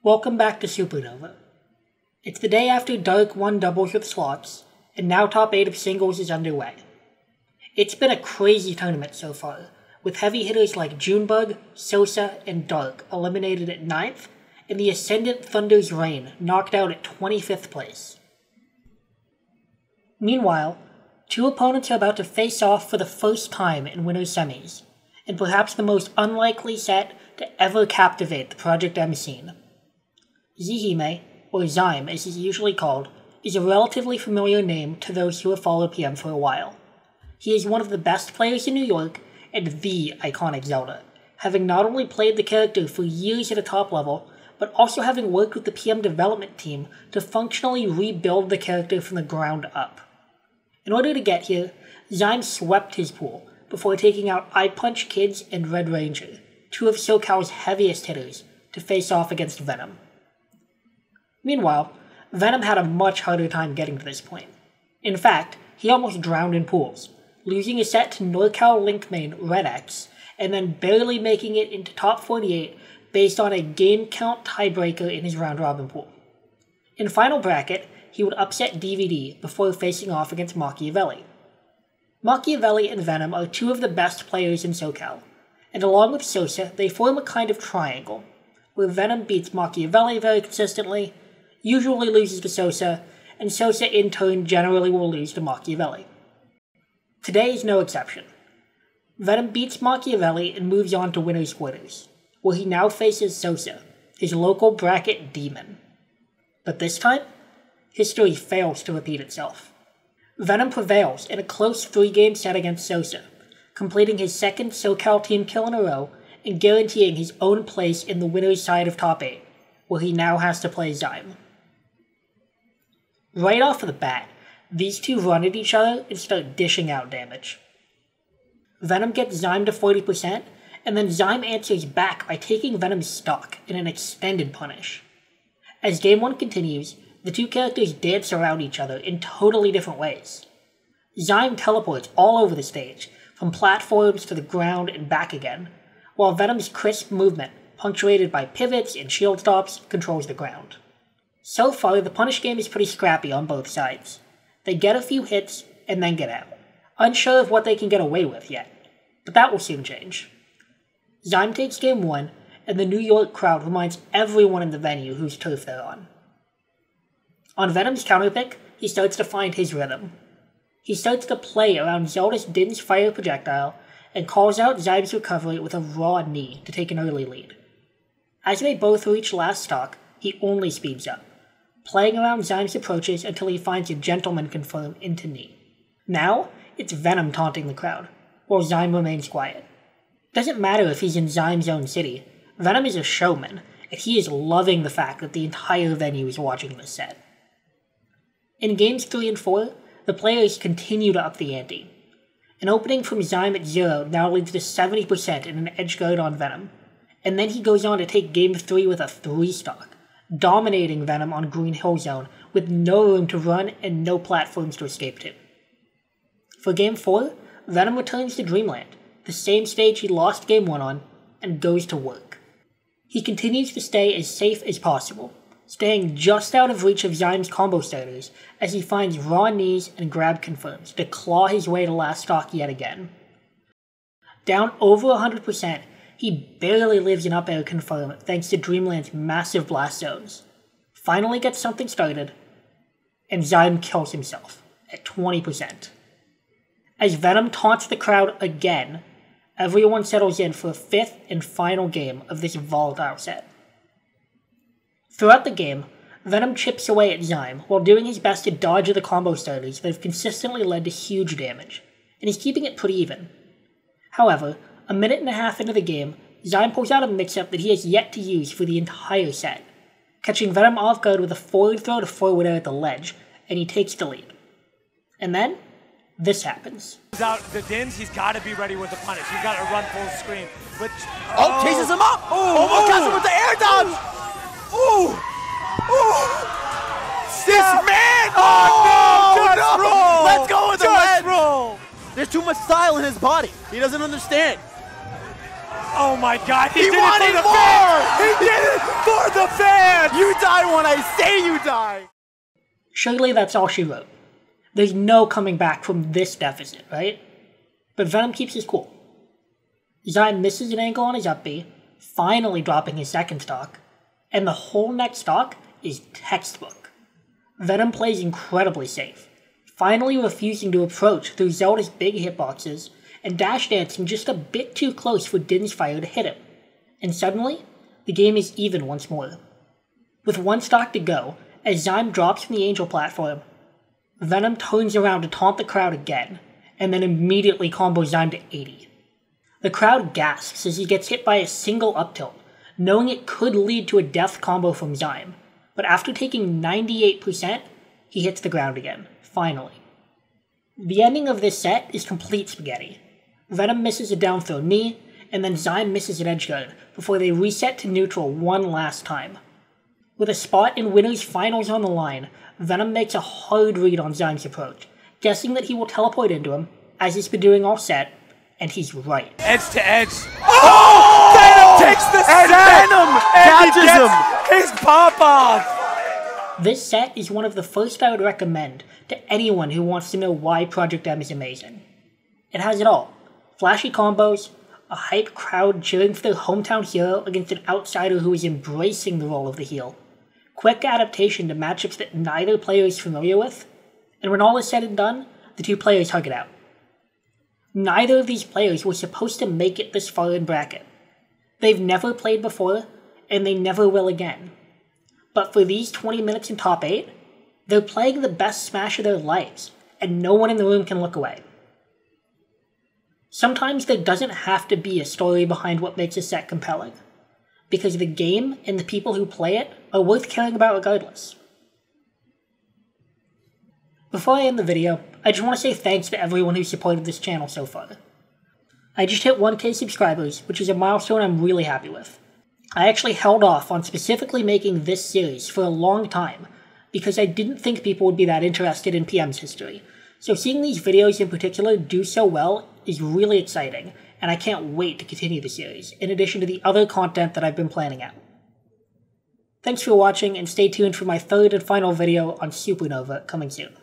Welcome back to Supernova. It's the day after Dark won doubles with slots, and now top 8 of singles is underway. It's been a crazy tournament so far, with heavy hitters like Junebug, Sosa, and Dark eliminated at 9th, and the Ascendant Thunder's Reign knocked out at 25th place. Meanwhile, two opponents are about to face off for the first time in winners' semis, and perhaps the most unlikely set to ever captivate the Project M scene. Zhime, or Zhime as he's usually called, is a relatively familiar name to those who have followed PM for a while. He is one of the best players in New York and the iconic Zelda, having not only played the character for years at a top level, but also having worked with the PM development team to functionally rebuild the character from the ground up. In order to get here, Zhime swept his pool before taking out iPunch Kids and Red Ranger, two of SoCal's heaviest hitters, to face off against Venom. Meanwhile, Venom had a much harder time getting to this point. In fact, he almost drowned in pools, losing a set to NorCal Link main Red X, and then barely making it into top 48 based on a game count tiebreaker in his round-robin pool. In final bracket, he would upset DVD before facing off against Machiavelli. Machiavelli and Venom are two of the best players in SoCal, and along with Sosa, they form a kind of triangle, where Venom beats Machiavelli very consistently, usually loses to Sosa, and Sosa in turn generally will lose to Machiavelli. Today is no exception. Venom beats Machiavelli and moves on to winners' quarters, where he now faces Sosa, his local bracket demon. But this time, history fails to repeat itself. Venom prevails in a close 3-game set against Sosa, completing his second SoCal team kill in a row and guaranteeing his own place in the winner's side of top 8, where he now has to play Zhime. Right off the bat, these two run at each other and start dishing out damage. Venom gets Zhime to 40%, and then Zhime answers back by taking Venom's stock in an extended punish. As Game 1 continues, the two characters dance around each other in totally different ways. Zhime teleports all over the stage, from platforms to the ground and back again, while Venom's crisp movement, punctuated by pivots and shield stops, controls the ground. So far, the punish game is pretty scrappy on both sides. They get a few hits, and then get out, unsure of what they can get away with yet. But that will soon change. Zhime takes Game 1, and the New York crowd reminds everyone in the venue whose turf they're on. On Venom's counterpick, he starts to find his rhythm. He starts to play around Zelda's Din's fire projectile, and calls out Zhyme's recovery with a raw knee to take an early lead. As they both reach last stock, he only speeds up, playing around Zhyme's approaches until he finds a gentleman confirm into knee. Now, it's Venom taunting the crowd, while Zhime remains quiet. Doesn't matter if he's in Zhyme's own city, Venom is a showman, and he is loving the fact that the entire venue is watching this set. In games 3 and 4, the players continue to up the ante. An opening from Zhime at 0 now leads to 70% in an edge guard on Venom, and then he goes on to take Game 3 with a 3 stock, dominating Venom on Green Hill Zone with no room to run and no platforms to escape to. For Game 4, Venom returns to Dreamland, the same stage he lost Game 1 on, and goes to work. He continues to stay as safe as possible, staying just out of reach of Zhyme's combo starters as he finds raw knees and grab confirms to claw his way to last stock yet again. Down over 100%, he barely lives an up air confirm thanks to Dreamland's massive blast zones, finally gets something started, and Zhime kills himself at 20%. As Venom taunts the crowd again, everyone settles in for a 5th and final game of this volatile set. Throughout the game, Venom chips away at Zhime while doing his best to dodge the combo starters that have consistently led to huge damage, and he's keeping it pretty even. However, a minute and a half into the game, Zhime pulls out a mix-up that he has yet to use for the entire set, catching Venom off guard with a forward throw to forward air at the ledge, and he takes the lead. And then, this happens. Out the Dins, he's got to be ready with the punish. He's got to run full screen. But chases him up! Almost got him with the air dodge! Ooh! Ooh! This man! Just roll! Let's go with the Just ledge! roll! There's too much style in his body. He doesn't understand. Oh my God! He did wanted it for the more! fans! He did it for the fans! God! You die when I say you die! Surely that's all she wrote. There's no coming back from this deficit, right? But Venom keeps his cool. Zhime misses an angle on his up B, finally dropping his second stock, and the whole next stock is textbook. Venom plays incredibly safe, finally refusing to approach through Zelda's big hitboxes and dash dancing just a bit too close for Din's fire to hit him. And suddenly, the game is even once more. With one stock to go, as Zhime drops from the angel platform, Venom turns around to taunt the crowd again, and then immediately combos Zhime to 80. The crowd gasps as he gets hit by a single up tilt, knowing it could lead to a death combo from Zhime, but after taking 98%, he hits the ground again, finally. The ending of this set is complete spaghetti. Venom misses a down throw knee, and then Zhime misses an edge guard before they reset to neutral one last time. With a spot in Winner's Finals on the line, Venom makes a hard read on Zhyme's approach, guessing that he will teleport into him, as he's been doing all set, and he's right. Edge to edge. Oh! Venom takes the set! Venom catches him! His pop-off! This set is one of the first I would recommend to anyone who wants to know why Project M is amazing. It has it all. Flashy combos, a hype crowd cheering for their hometown hero against an outsider who is embracing the role of the heel, quick adaptation to matchups that neither player is familiar with, and when all is said and done, the two players hug it out. Neither of these players were supposed to make it this far in bracket. They've never played before, and they never will again. But for these 20 minutes in top 8, they're playing the best Smash of their lives, and no one in the room can look away. Sometimes there doesn't have to be a story behind what makes a set compelling, because the game and the people who play it are worth caring about regardless. Before I end the video, I just want to say thanks to everyone who supported this channel so far. I just hit 1K subscribers, which is a milestone I'm really happy with. I actually held off on specifically making this series for a long time, because I didn't think people would be that interested in PM's history, so seeing these videos in particular do so well is really exciting, and I can't wait to continue the series, in addition to the other content that I've been planning out. Thanks for watching, and stay tuned for my third and final video on Supernova coming soon.